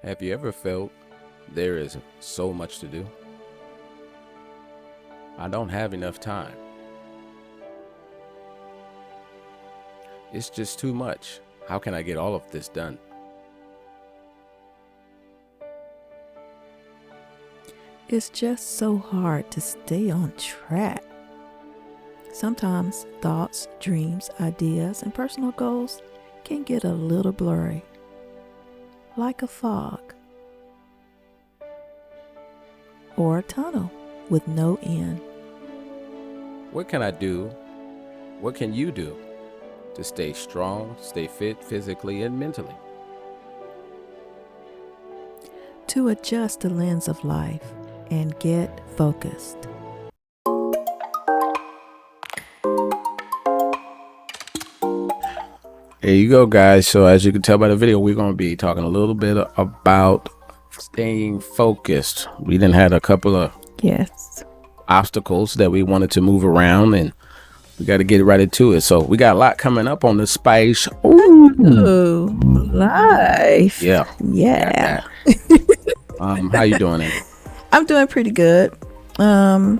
Have you ever felt there is so much to do? I don't have enough time. It's just too much. How can I get all of this done? It's just so hard to stay on track. Sometimes thoughts, dreams, ideas, and personal goals can get a little blurry, like a fog or a tunnel with no end. What can I do? What can you do to stay strong, stay fit physically and mentally? To adjust the lens of life and get focused. There you go, guys. So as you can tell by the video, we're going to be talking a little bit about staying focused. We done had a couple of obstacles that we wanted to move around, and we got to get right into it. So we got a lot coming up on the space. Ooh, life. Yeah. How you doing, Amy? I'm doing pretty good. No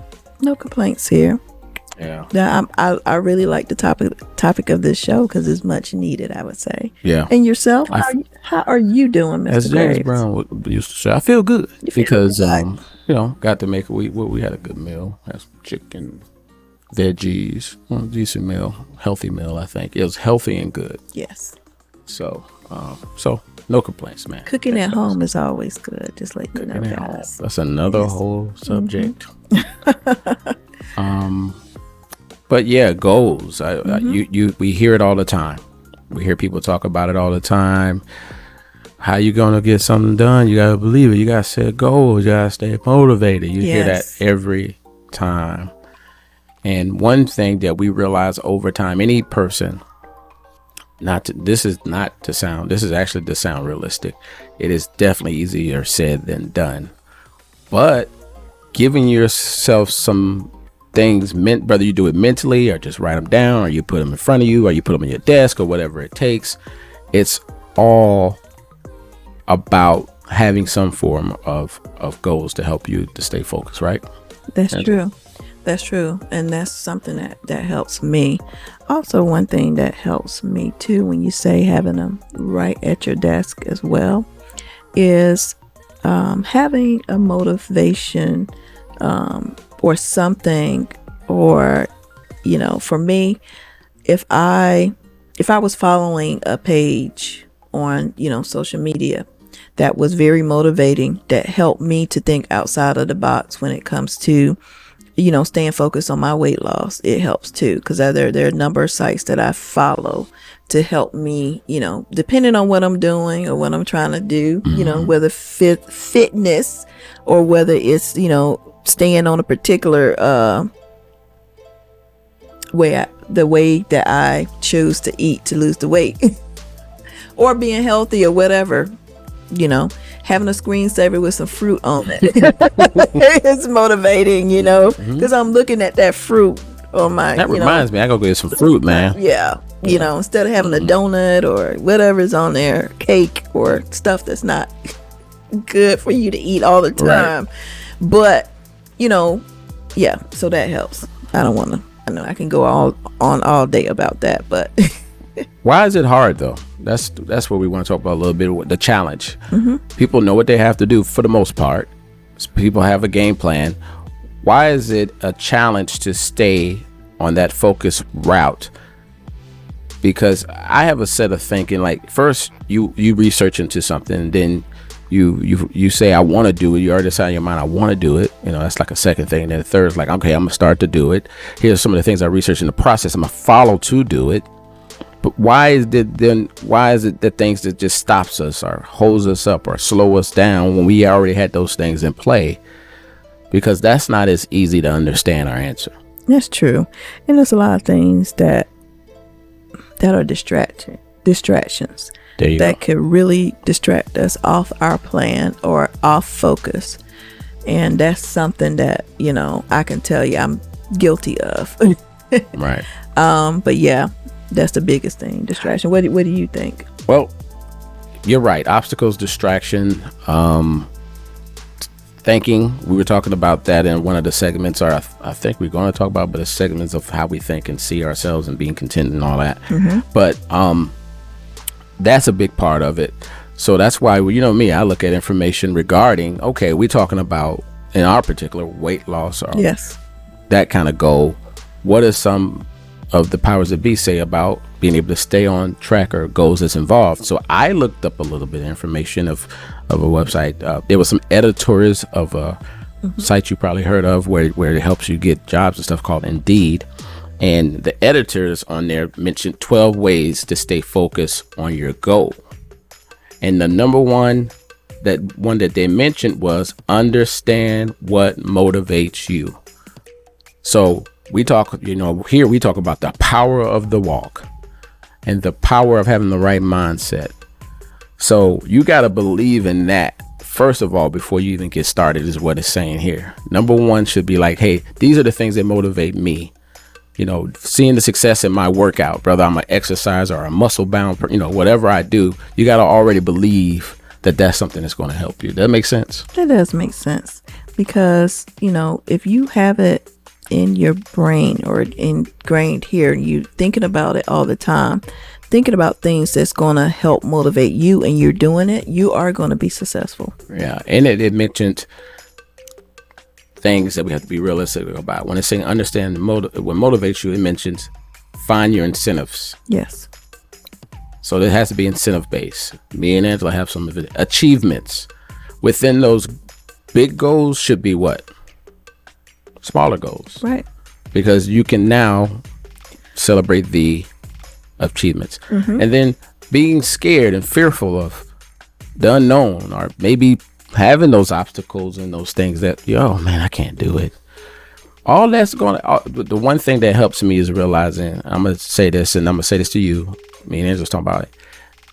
complaints here. Yeah. I really like the topic of this show because it's much needed, I would say. Yeah. And yourself, how are you doing, Mr. As James Graves? Brown used to say, I feel good because got to make we had a good meal. Had some chicken, veggies, decent meal, healthy meal. I think it was healthy and good. Yes. So no complaints, man. Cooking at home is always good. Just like you know, guys. That's another whole subject. But yeah, goals. We hear it all the time. We hear people talk about it all the time. How you gonna get something done? You gotta believe it. You gotta set goals. You gotta stay motivated. You hear that every time. And one thing that we realize over time, any person, this is actually to sound realistic. It is definitely easier said than done. But giving yourself some things, whether you do it mentally or just write them down or you put them in front of you or you put them on your desk or whatever it takes, it's all about having some form of goals to help you to stay focused, right? That's true. And that's something that helps me. Also, one thing that helps me too, when you say having them right at your desk as well, is having a motivation or something, or for me, if I was following a page on social media that was very motivating, that helped me to think outside of the box when it comes to staying focused on my weight loss, it helps too, because there are a number of sites that I follow to help me, depending on what I'm doing or what I'm trying to do, whether fitness or whether it's staying on a particular the way that I choose to eat to lose the weight or being healthy or whatever, having a screensaver with some fruit on it. It's motivating, because I'm looking at that fruit on my, that reminds me, I go get some fruit, man. Yeah. Instead of having a donut or whatever's on there, cake or stuff that's not good for you to eat all the time. Right. But so that helps. I know I can go all day about that, but why is it hard though? That's what we want to talk about a little bit with the challenge. People know what they have to do for the most part. People have a game plan. Why is it a challenge to stay on that focus route? Because I have a set of thinking, like first you research into something, and then you say I want to do it. You already decide in your mind I want to do it. That's like a second thing. And then the third is like, okay, I'm gonna start to do it. Here's some of the things I researched in the process. I'm gonna follow to do it. But why is it that things that just stops us or holds us up or slow us down when we already had those things in play? Because that's not as easy to understand our answer. That's true. And there's a lot of things that are distractions that could really distract us off our plan or off focus. And that's something that, I can tell you I'm guilty of. Right. But yeah, that's the biggest thing, distraction. What do you think? Well, you're right. Obstacles, distraction, thinking. We were talking about that in one of the segments, or I think we're going to talk about, but the segments of how we think and see ourselves and being content and all that. But that's a big part of it. So that's why, you know me, I look at information regarding, okay, we're talking about in our particular weight loss or that kind of goal. What are some of the powers that be say about being able to stay on track or goals that's involved? So I looked up a little bit of information of a website. There was some editors of a site you probably heard of where it helps you get jobs and stuff called Indeed. And the editors on there mentioned 12 ways to stay focused on your goal. And the number one that they mentioned was understand what motivates you. So we talk, here we talk about the power of the walk and the power of having the right mindset. So you got to believe in that first of all before you even get started, is what it's saying here. Number one should be like, hey, these are the things that motivate me. Seeing the success in my workout, whether I'm an exercise or a muscle bound, whatever I do, you got to already believe that that's something that's going to help you. Does that make sense? That does make sense, because, if you have it in your brain or ingrained here, you thinking about it all the time, thinking about things that's going to help motivate you, and you're doing it, you are going to be successful. Yeah. And it mentioned things that we have to be realistic about. When it's saying understand what motivates you, it mentions find your incentives. Yes. So there has to be incentive based. Me and Angela have some of it. Achievements within those big goals should be what? Smaller goals. Right. Because you can now celebrate the achievements. And then being scared and fearful of the unknown, or maybe having those obstacles and those things that, oh man, I can't do it. All that's going to, the one thing that helps me is realizing, I'm going to say this, and I'm going to say this to you. Me and Angela's talking about it.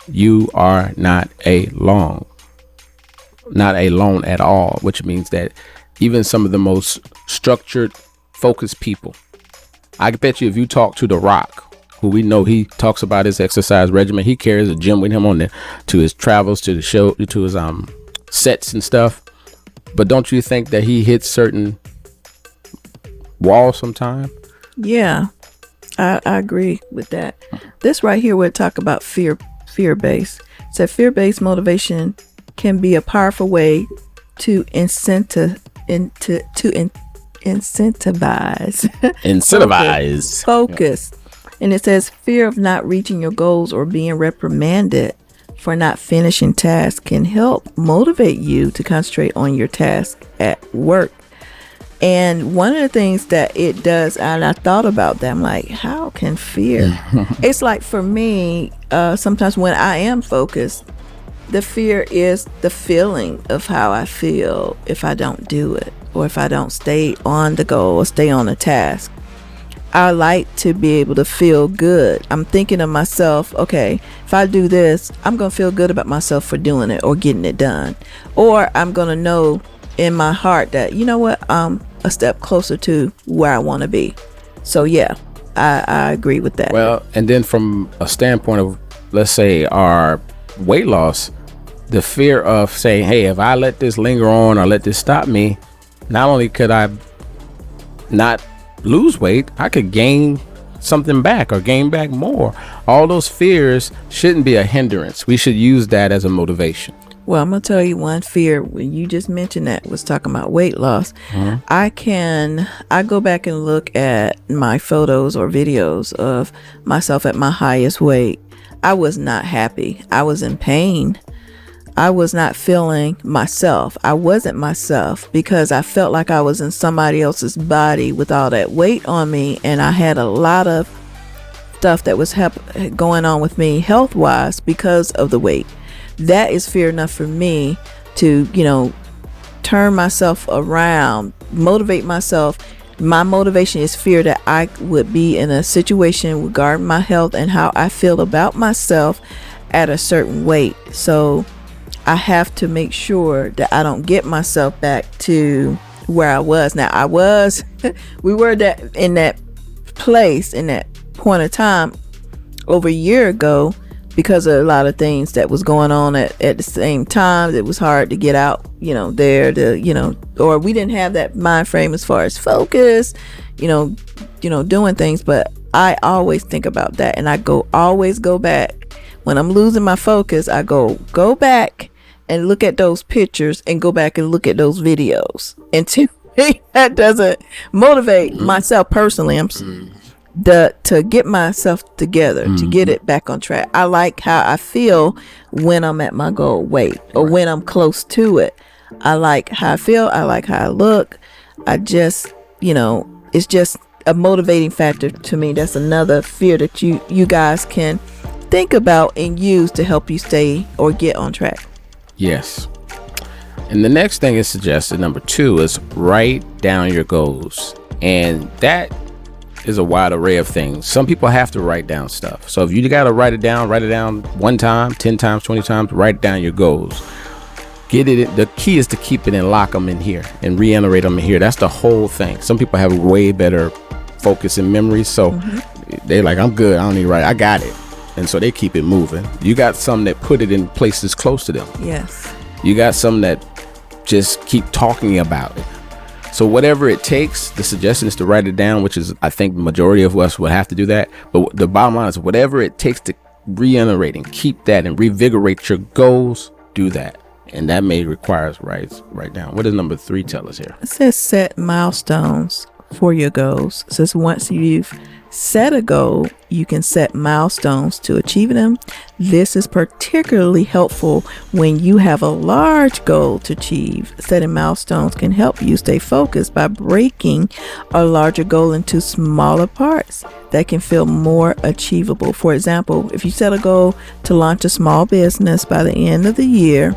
You are not alone at all, which means that even some of the most structured, focused people, I bet you if you talk to The Rock, who we know he talks about his exercise regimen, he carries a gym with him on there to his travels, to the show, to his sets and stuff. But don't you think that he hits certain walls sometime? Yeah, I agree with that. This right here would talk about fear-based. It said fear-based motivation can be a powerful way to incentivize focus. And it says fear of not reaching your goals or being reprimanded for not finishing tasks can help motivate you to concentrate on your task at work. And one of the things that it does, and I thought about that, I'm like, how can fear? It's like for me, sometimes when I am focused, the fear is the feeling of how I feel if I don't do it, or if I don't stay on the goal or stay on the task. I like to be able to feel good. I'm thinking of myself, okay, if I do this, I'm going to feel good about myself for doing it or getting it done. Or I'm going to know in my heart that, you know what, I'm a step closer to where I want to be. So yeah, I agree with that. Well, and then from a standpoint of, let's say, our weight loss, the fear of saying, hey, if I let this linger on or let this stop me, not only could I not lose weight, I could gain something back or gain back more. All those fears shouldn't be a hindrance. We should use that as a motivation. Well, I'm gonna tell you one fear when you just mentioned that was talking about weight loss. I go back and look at my photos or videos of myself at my highest weight. I was not happy. I was in pain. I was not feeling myself. I wasn't myself because I felt like I was in somebody else's body with all that weight on me, and I had a lot of stuff that was going on with me health-wise because of the weight. That is fear enough for me to, turn myself around, motivate myself. My motivation is fear that I would be in a situation regarding my health and how I feel about myself at a certain weight. So I have to make sure that I don't get myself back to where I was. Now we were in that place, in that point of time over a year ago, because of a lot of things that was going on at the same time. It was hard to get out, there to, or we didn't have that mind frame as far as focus, doing things. But I always think about that, and I always go back when I'm losing my focus. I go back and look at those pictures and go back and look at those videos. And to me, that doesn't motivate myself personally. To get myself together, to get it back on track. I like how I feel when I'm at my goal weight or when I'm close to it. I like how I feel. I like how I look. I just, it's just a motivating factor to me. That's another fear that you guys can think about and use to help you stay or get on track. Yes. And the next thing is suggested, number 2, is write down your goals. And that is a wide array of things. Some people have to write down stuff. So if you got to write it down 1 time, 10 times, 20 times, write down your goals. Get it. The key is to keep it and lock them in here and reiterate them in here. That's the whole thing. Some people have way better focus and memory. So they're like, I'm good. I don't need to write. I got it. And so they keep it moving. You got some that put it in places close to them. Yes. You got some that just keep talking about it. So whatever it takes, the suggestion is to write it down, which is, I think the majority of us would have to do that. But the bottom line is whatever it takes to reiterate and keep that and revigorate your goals, do that. And that may require us write down. What does number 3 tell us here? It says set milestones for your goals. It says once you've set a goal, you can set milestones to achieve them. This is particularly helpful when you have a large goal to achieve. Setting milestones can help you stay focused by breaking a larger goal into smaller parts that can feel more achievable. For example, if you set a goal to launch a small business by the end of the year,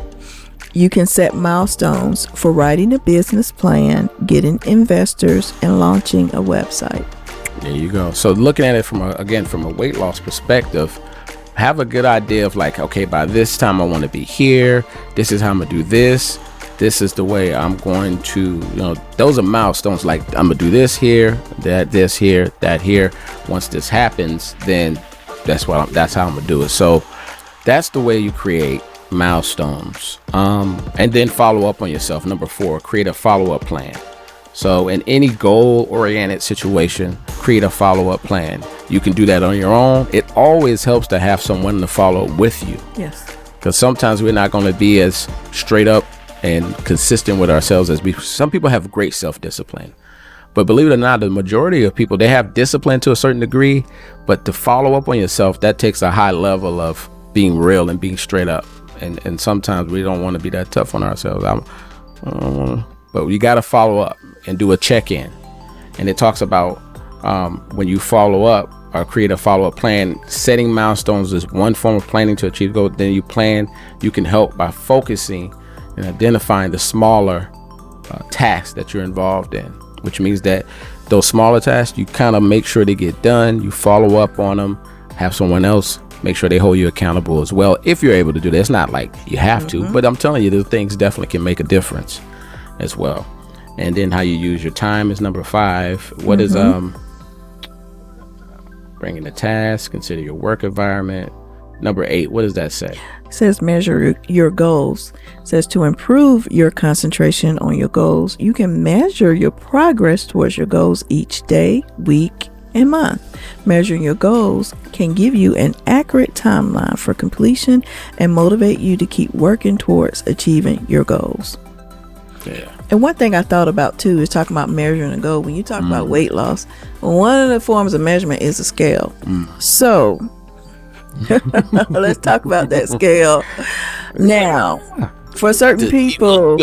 you can set milestones for writing a business plan, getting investors, and launching a website. There you go. So looking at it from a weight loss perspective, have a good idea of like, okay, by this time I want to be here. This is how I'm going to do this. This is the way I'm going to, those are milestones. Like I'm going to do this here, this here, that here. Once this happens, then that's how I'm going to do it. So that's the way you create milestones. And then follow up on yourself. Number 4, create a follow-up plan. So in any goal-oriented situation, create a follow-up plan. You can do that on your own. It always helps to have someone to follow with you. Yes. Because sometimes we're not going to be as straight up and consistent with ourselves as some people have great self-discipline. But believe it or not, the majority of people, they have discipline to a certain degree. But to follow up on yourself, that takes a high level of being real and being straight up. And sometimes we don't want to be that tough on ourselves. But you got to follow up and do a check-in. And it talks about when you follow up or create a follow-up plan, setting milestones is one form of planning to achieve goals. Then you can help by focusing and identifying the smaller tasks that you're involved in, which means that those smaller tasks, you kind of make sure they get done. You follow up on them, have someone else make sure they hold you accountable as well. If you're able to do that, it's not like you have to, but I'm telling you, the things definitely can make a difference as well. And then how you use your time is number 5. What is bringing the task, consider your work environment. Number 8, what does that say? It says measure your goals. It says to improve your concentration on your goals, you can measure your progress towards your goals each day, week, and month. Measuring your goals can give you an accurate timeline for completion and motivate you to keep working towards achieving your goals. Yeah. And one thing I thought about too is talking about measuring a goal. When you talk about weight loss, one of the forms of measurement is a scale. So let's talk about that scale. Now, for certain people,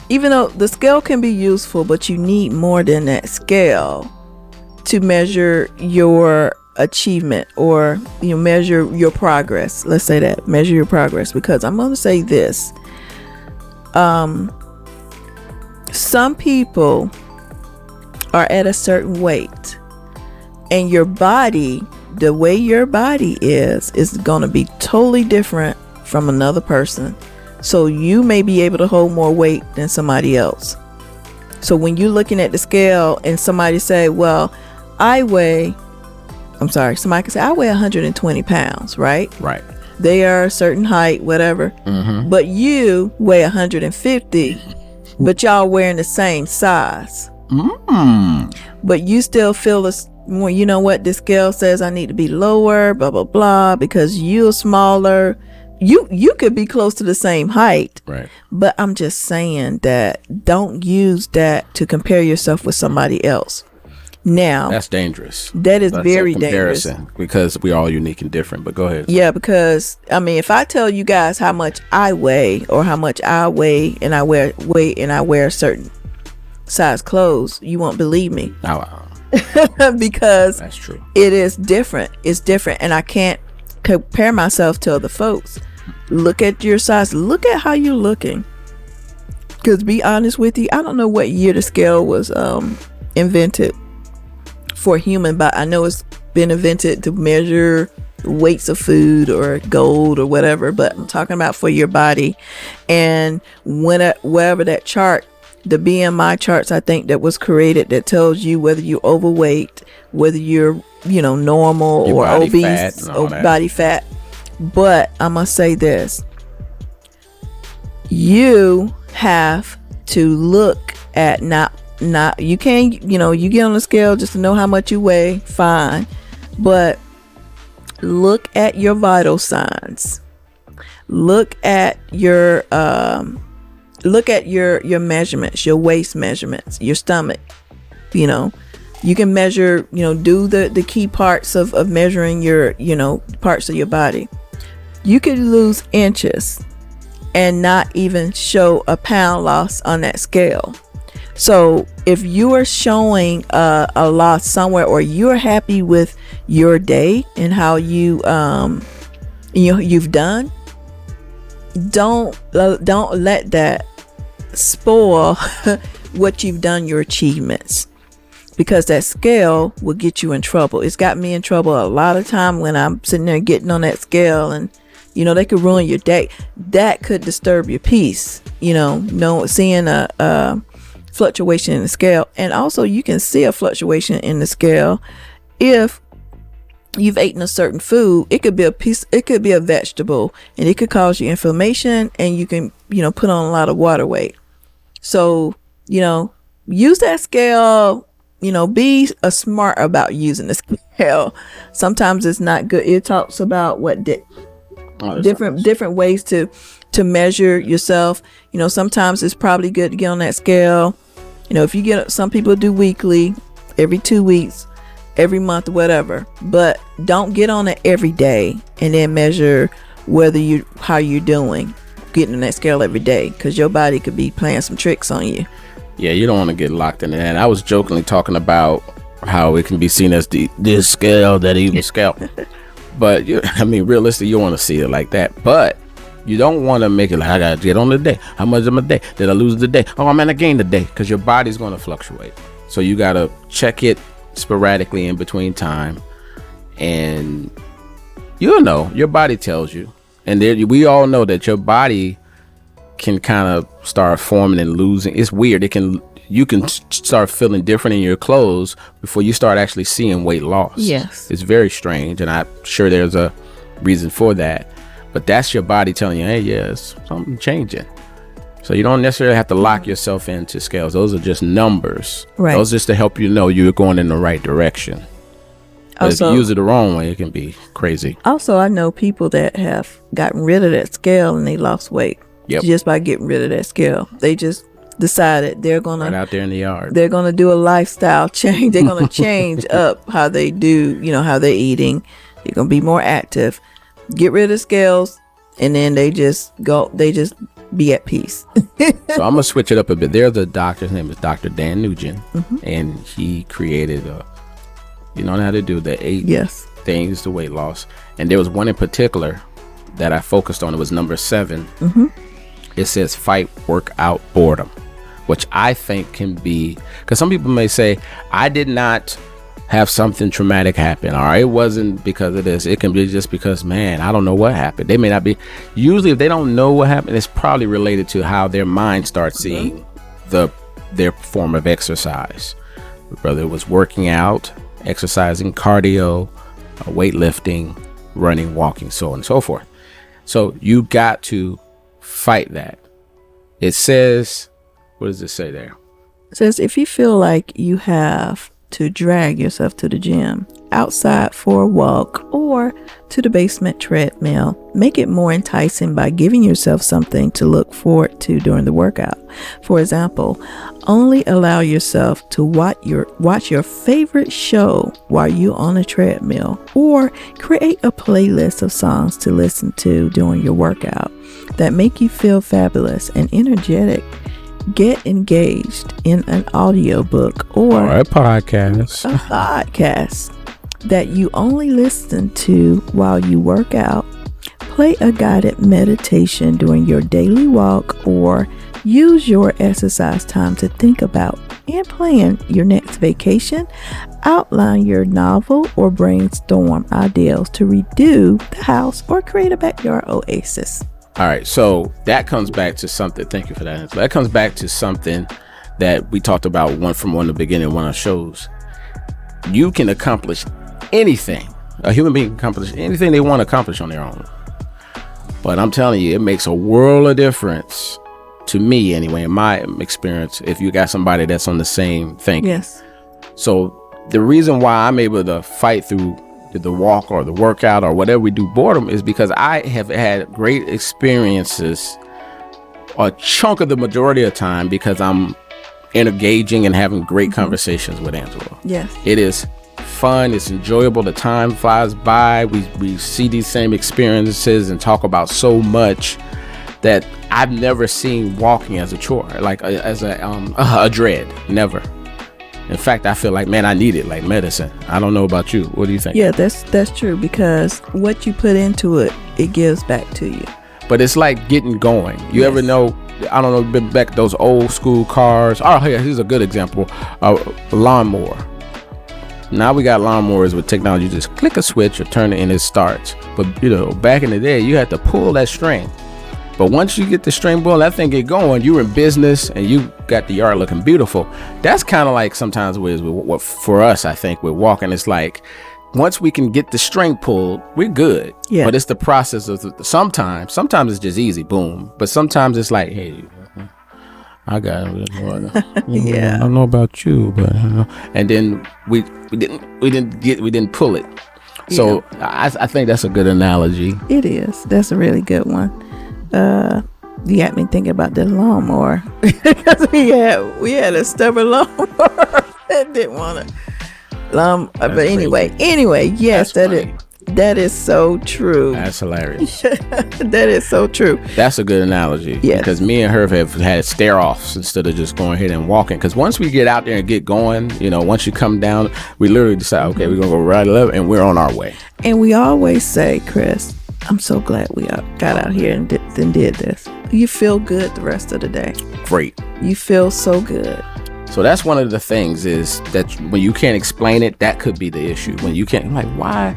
even though the scale can be useful, but you need more than that scale to measure your achievement or measure your progress. Let's say that, measure your progress, because I'm going to say this. Some people are at a certain weight, and your body, the way your body is going to be totally different from another person. So you may be able to hold more weight than somebody else. So when you're looking at the scale and somebody say, well, I weigh I'm sorry, somebody can say, I weigh 120 pounds, right? Right. They are a certain height, whatever. But you weigh 150, but y'all wearing the same size. But you still feel this, well, you know what? The scale says I need to be lower, blah, blah, blah, because you're smaller. You could be close to the same height. Right. But I'm just saying that don't use that to compare yourself with somebody else. Now, that's dangerous. That's very dangerous because we're all unique and different. But go ahead. Yeah, because I mean, if I tell you guys how much I weigh or how much I weigh and I wear certain size clothes, you won't believe me. Because that's true. It is different. It's different, and I can't compare myself to other folks. Look at your size. Look at how you're looking. Because to be honest with you, I don't know what year the scale was invented for human, but I know it's been invented to measure weights of food or gold or whatever, but I'm talking about for your body. And wherever that chart, the BMI charts, I think that was created, that tells you whether you're overweight, whether you're normal your or obese fat or body fat. But I must say this, you have to look at not you can't, you get on the scale just to know how much you weigh, fine, but look at your vital signs. Look at your measurements, your waist measurements, your stomach. You can measure, do the key parts of measuring your, parts of your body. You could lose inches and not even show a pound loss on that scale. So if you are showing a loss somewhere, or you're happy with your day and how you've done, don't let that spoil what you've done, your achievements, because that scale will get you in trouble. It's got me in trouble a lot of time when I'm sitting there getting on that scale, and they could ruin your day. That could disturb your peace, seeing a fluctuation in the scale. And also you can see a fluctuation in the scale if you've eaten a certain food. It could be a vegetable, and it could cause you inflammation, and you can put on a lot of water weight. So use that scale. Be smart about using the scale. Sometimes it's not good. It talks about different ways to measure yourself. Sometimes it's probably good to get on that scale. If you get, some people do weekly, every 2 weeks, every month, whatever, but don't get on it every day and then measure how you're doing getting on that scale every day, because your body could be playing some tricks on you. Yeah, you don't want to get locked in that. I was jokingly talking about how it can be seen as this scale that even scale. But realistically, you want to see it like that. But you don't want to make it like, I gotta get on the day. How much am a day? Did I lose the day? Oh, I'm gonna gain the day, because your body's going to fluctuate. So you gotta check it sporadically in between time, and your body tells you. And we all know that your body can kind of start forming and losing. It's weird. You can start feeling different in your clothes before you start actually seeing weight loss. Yes. It's very strange, and I'm sure there's a reason for that. But that's your body telling you, hey, yes, something changing. So you don't necessarily have to lock yourself into scales. Those are just numbers. Right. Those just to help you know you're going in the right direction. But if you use it the wrong way, it can be crazy. Also, I know people that have gotten rid of that scale and they lost weight. Yep. Just by getting rid of that scale. They just decided they're going to... Right out there in the yard. They're going to do a lifestyle change. They're going to change up how they do, how they're eating. They're going to be more active. Get rid of scales, and then they just be at peace. So I'm gonna switch it up a bit. There's a doctor, his name is Dr. Dan Nugent, and he created how to do the 8 things to weight loss. And there was one in particular that I focused on. It was number 7. It says fight workout boredom, which I think can be, because some people may say, I did not have something traumatic happen, or it wasn't because of this. It can be just because, man, I don't know what happened. They may not be. Usually if they don't know what happened, it's probably related to how their mind starts seeing their form of exercise, whether it was working out, exercising, cardio, weightlifting, running, walking, so on and so forth. So you got to fight that. It says, what does it say there? It says if you feel like you have to drag yourself to the gym, outside for a walk, or to the basement treadmill, make it more enticing by giving yourself something to look forward to during the workout. For example, only allow yourself to watch your favorite show while you're on a treadmill, or create a playlist of songs to listen to during your workout that make you feel fabulous and energetic. Get engaged in an audiobook or a podcast that you only listen to while you work out. Play a guided meditation during your daily walk, or use your exercise time to think about and plan your next vacation. Outline your novel or brainstorm ideas to redo the house or create a backyard oasis. All right, so that comes back to something. Thank you for that. That comes back to something that we talked about one of the beginning of one of our shows. You can accomplish anything. A human being can accomplish anything they want to accomplish on their own. But I'm telling you, it makes a world of difference, to me anyway, in my experience, if you got somebody that's on the same thing. Yes. So the reason why I'm able to fight through the walk or the workout or whatever we do boredom is because I have had great experiences a chunk of the majority of the time because I'm engaging and having great conversations with Angela. Yes. It is fun. It's enjoyable. The time flies by. We see these same experiences and talk about so much that I've never seen walking as a chore, like as a dread. Never. In fact, I feel like, man, I need it like medicine. I don't know about you. What do you think? Yeah, that's true, because what you put into it, it gives back to you. But it's like getting going. You ever know, I don't know, been back those old school cars. Oh, here's a good example. A lawnmower. Now we got lawnmowers with technology. You just click a switch or turn it and it starts. But, back in the day, you had to pull that string. But once you get the string pull, that thing get going, you're in business and you got the yard looking beautiful. That's kind of like sometimes with what for us, I think, with walking, it's like once we can get the string pulled, we're good. Yeah. But it's the process of sometimes it's just easy, boom. But sometimes it's like, hey, I got it. Yeah. I don't know about you, but and then we didn't pull it. So yeah. I think that's a good analogy. It is. That's a really good one. You got me thinking about the lawnmower because we had a stubborn lawnmower that didn't want to but anyway, yes, that is so true. That's hilarious. That is so true. That's a good analogy. Yes. Because me and her have had stare offs instead of just going ahead and walking. Because once we get out there and get going, once you come down, we literally decide, okay, we're gonna go right left, and we're on our way. And we always say, Chris, I'm so glad we got out here and did this. You feel good the rest of the day. Great. You feel so good. So that's one of the things is that when you can't explain it, that could be the issue. When you can't, like, why?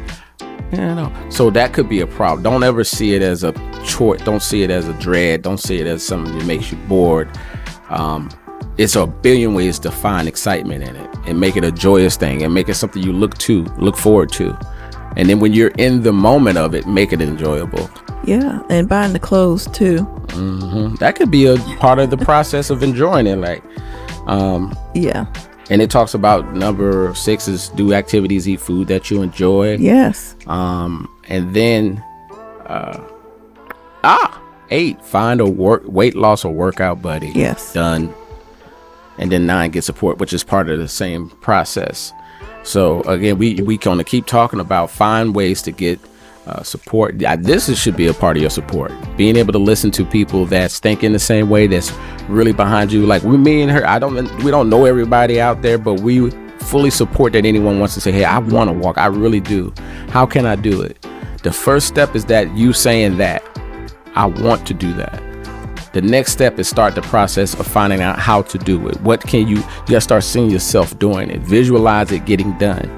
So that could be a problem. Don't ever see it as a chore. Don't see it as a dread. Don't see it as something that makes you bored. It's a billion ways to find excitement in it and make it a joyous thing and make it something you look forward to. And then when you're in the moment of it, make it enjoyable. Yeah, and buying the clothes too. Mm-hmm. That could be a part of the process of enjoying it. Like, yeah. And it talks about number 6 is do activities, eat food that you enjoy. Yes. And then 8, find a weight loss or workout buddy. Yes. Done. And then 9, get support, which is part of the same process. So again, we gonna keep talking about find ways to get support. This should be a part of your support. Being able to listen to people that's thinking the same way, that's really behind you. Like me and her, we don't know everybody out there, but we fully support that anyone wants to say, hey, I want to walk. I really do. How can I do it? The first step is that you saying that I want to do that. The next step is start the process of finding out how to do it. You gotta start seeing yourself doing it, visualize it getting done.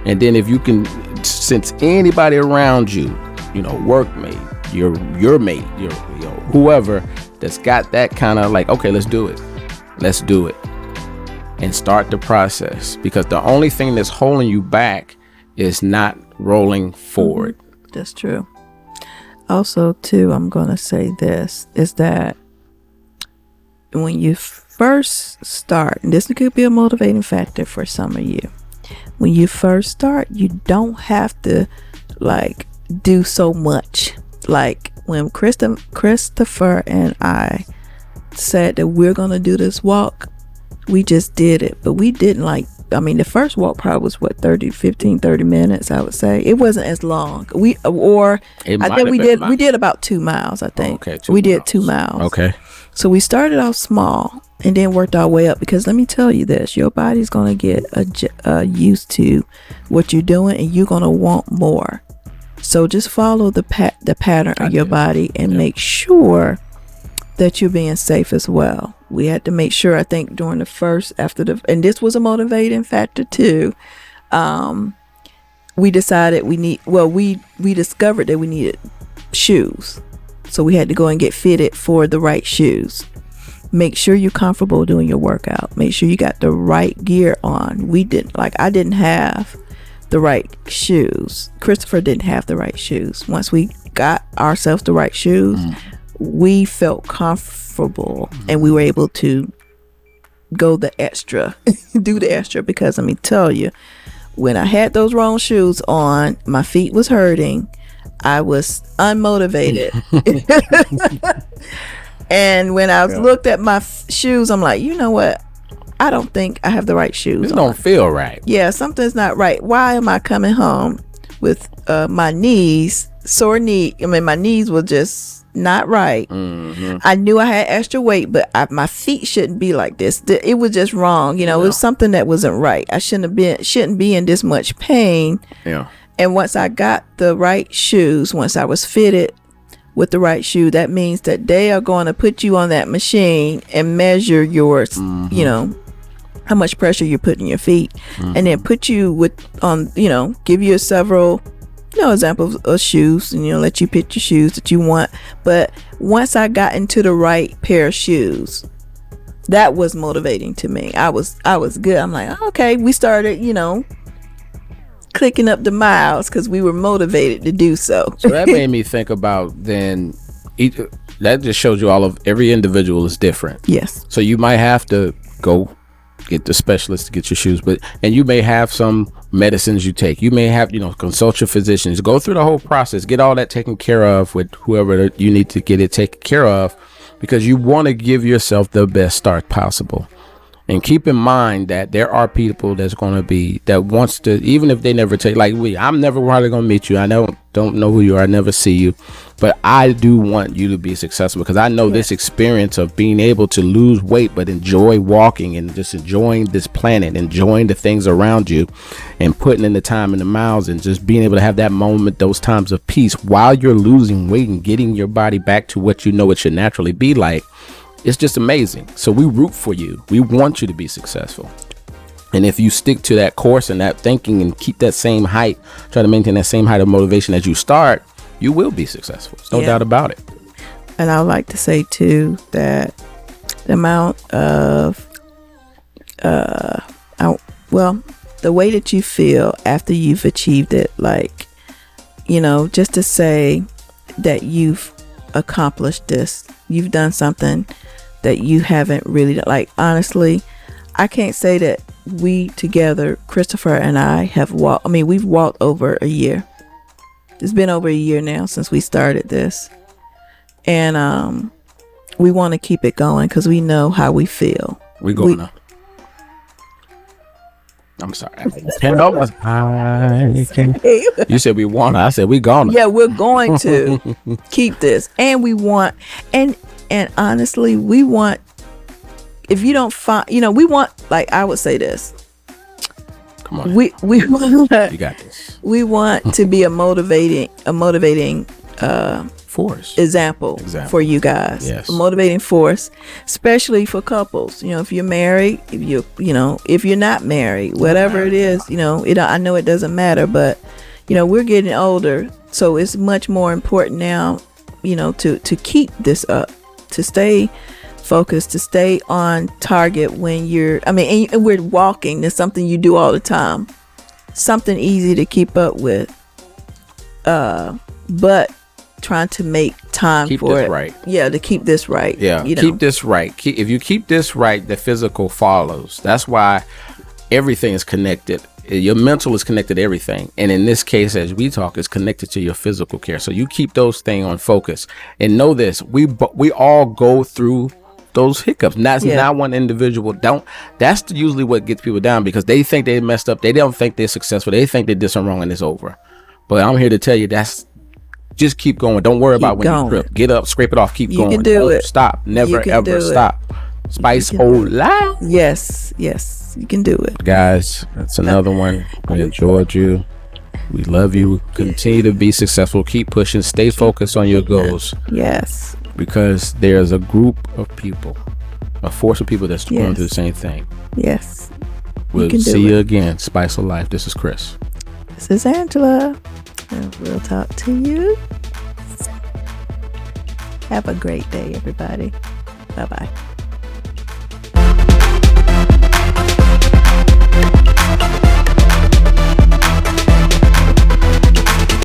And then if you can sense anybody around you, workmate, your mate, your whoever that's got that kind of like, okay, let's do it and start the process, because the only thing that's holding you back is not rolling forward. That's true. Also, too, I'm going to say this, is that when you first start, and this could be a motivating factor for some of you, when you first start, you don't have to like do so much. Like when Christopher and I said that we're going to do this walk, we just did it, but we didn't the first walk probably was 30 minutes, I would say. It wasn't as long. We did about 2 miles, I think. Okay, we did 2 miles. Okay. So we started off small and then worked our way up, because let me tell you this, your body's going to get used to what you're doing, and you're going to want more. So just follow the pattern of your body and make sure that you're being safe as well. We had to make sure, I think, during the first, and this was a motivating factor too. We decided we discovered that we needed shoes. So we had to go and get fitted for the right shoes. Make sure you're comfortable doing your workout. Make sure you got the right gear on. I didn't have the right shoes. Christopher didn't have the right shoes. Once we got ourselves the right shoes, we felt comfortable, and we were able to go the extra, do the extra, because let me tell you, when I had those wrong shoes on, my feet was hurting. I was unmotivated. And when I looked at my shoes, I'm like, you know what? I don't think I have the right shoes. It don't feel right. Yeah, something's not right. Why am I coming home with my knees, sore knee? I mean, my knees were just not right. I knew I had extra weight, but my feet shouldn't be like this. It was just wrong. It was something that wasn't right. I shouldn't be in this much pain. Yeah. And once I got the right shoes, once I was fitted with the right shoe, that means that they are going to put you on that machine and measure yours, how much pressure you're putting your feet, and then put you give you several examples of shoes, and let you pick your shoes that you want. But once I got into the right pair of shoes, that was motivating to me. I was good. I'm like, okay, we started clicking up the miles because we were motivated to do so. So that made me think about that just shows you every individual is different. Yes. So you might have to go get the specialist to get your shoes, and you may have some medicines you take. You may have, consult your physicians, go through the whole process, get all that taken care of with whoever you need to get it taken care of, because you want to give yourself the best start possible. And keep in mind that there are people that wants to, even if they never take, I'm never probably going to meet you. I don't know who you are. I never see you. But I do want you to be successful, because I know this experience of being able to lose weight, but enjoy walking and just enjoying this planet, enjoying the things around you, and putting in the time and the miles, and just being able to have that moment, those times of peace while you're losing weight and getting your body back to what you know it should naturally be like. It's just amazing. So we root for you. We want you to be successful. And if you stick to that course and that thinking and keep that same height, try to maintain that same height of motivation as you start, you will be successful. There's no doubt about it. And I would like to say too that the amount of the way that you feel after you've achieved it, just to say that you've accomplished this, you've done something that you haven't really, honestly, I can't say that we together, Christopher and I, have walked. I mean, we've walked over a year. It's been over a year now since we started this, and we want to keep it going because we know how we feel. We're going to. I'm sorry. You said we want to. I said we gonna. Yeah, we're going to keep this, and we want, and honestly, we want. If you don't find, we want. I would say this. Come on. We want. You got this. We want to be a motivating force example for you guys. Yes. A motivating force, especially for couples. If you're married, if you're not married, whatever it is, I know it doesn't matter, but we're getting older, so it's much more important now, to keep this up, to stay focused, to stay on target when and we're walking. There's something you do all the time, something easy to keep up with. but trying to make time Keep for this it. right. Yeah, to keep this right. Yeah, you know. keep this right. If you keep this right, the physical follows. That's why everything is connected. Your mental is connected to everything, and in this case, as we talk, is connected to your physical care. So you keep those things on focus, and know this: we all go through those hiccups. And that's not one individual. That's usually what gets people down, because they think they messed up. They don't think they're successful. They think they did something wrong and it's over. But I'm here to tell you, just keep going. Don't worry about when you trip. Get up, scrape it off, keep going. You can do it. Stop. Never ever stop. Spice whole life. Yes, you can do it. Guys, that's another one. We enjoyed you. We love you. Continue to be successful. Keep pushing. Stay focused on your goals. Yes. Because there's a group of people, a force of people that's going through the same thing. Yes. We'll see you again. Spice of Life. This is Chris. This is Angela. And we'll talk to you. Have a great day, everybody. Bye-bye.